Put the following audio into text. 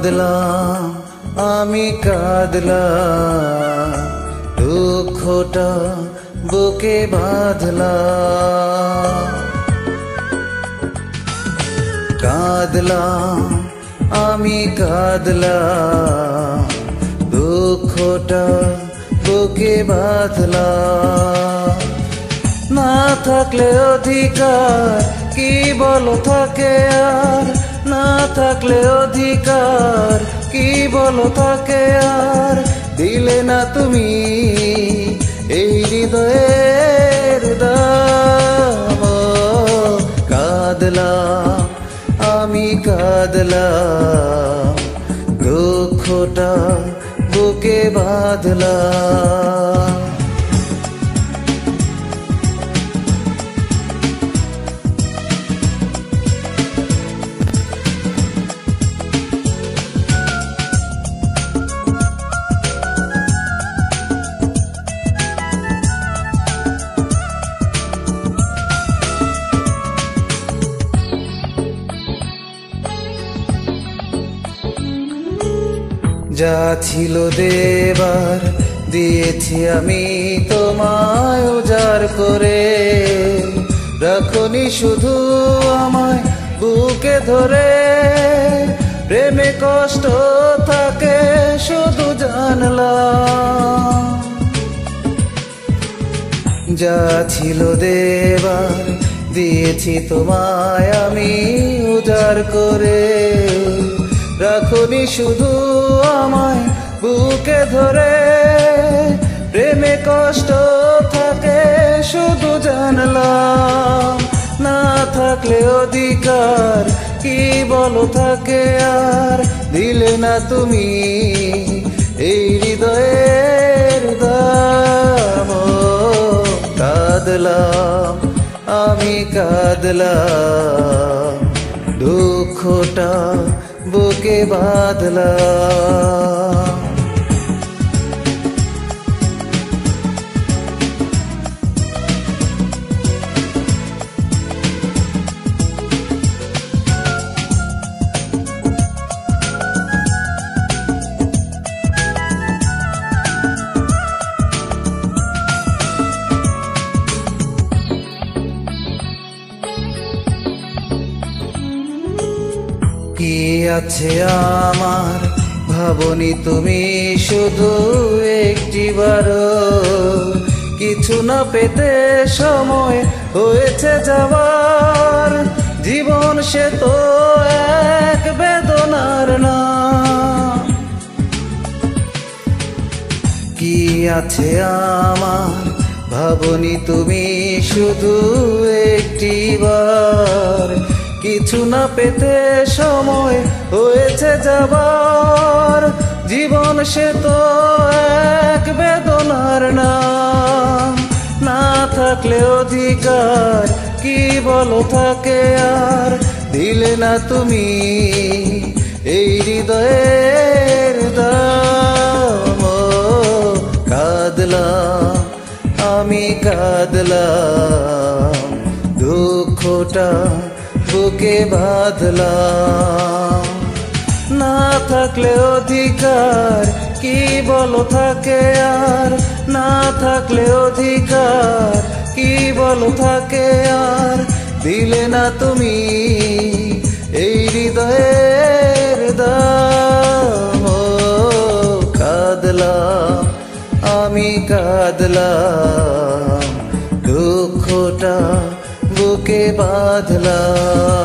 কাঁদলাম আমি কাঁদলাম, দুঃখটা বুকে বাঁধলাম। কাঁদলাম আমি কাঁদলাম, দুঃখটা বুকে বাঁধলাম। না থাকলে অধিকার কি বলো থাকে আর, না থাকলে অধিকার কি বলো থাকে আর, দিলে না তুমি এই হৃদয়ের দাম। কাঁদলাম আমি কাঁদলাম, দুঃখটা বুকে বাঁধলাম। যা ছিল দেবার দিয়েছি আমি তোমায় উজাড় করে, রাখনি শুধু আমায় বুকে ধরে। প্রেমে কষ্ট থাকে শুধু জানলাম, যা ছিল দেবার দিয়েছি তোমায় আমি উজাড় করে, রাখনি শুধু আমায় বুকে ধরে। প্রেমে কষ্ট থাকে শুধু জানলাম, না থাকলে অধিকার কি বলো থাকে আর, দিলে না তুমি এই হৃদয়ের দাম। কাঁদলাম আমি কাঁদলাম, দুঃখটা বুকে বাঁধলাম। কি আছে আমার ভাবনি তুমি শুধু একটিবারও, কিছু না পেতে সময় হয়েছে যাওয়ার। জীবন সে তো এক বেদনার নাম। কি আছে আমার ভাবনি তুমি শুধু একটিবার, কিছু না পেতে সময় হয়েছে যাবার। জীবন সে তো এক বেদনার নাম, না থাকলে অধিকার কি বলো থাকে আর, দিলে না তুমি এই হৃদয়ের দাম। কাঁদলাম আমি কাঁদলাম, দুঃখটা বুকে বাঁধলাম। না থাকলে অধিকার কি বলো থাকে আর, না থাকলে অধিকার কি বলো থাকে আর, দিলে না তুমি এই হৃদয়ের দাম। কাঁদলাম আমি কাঁদলাম, দুঃখটা বুকে বাঁধলাম।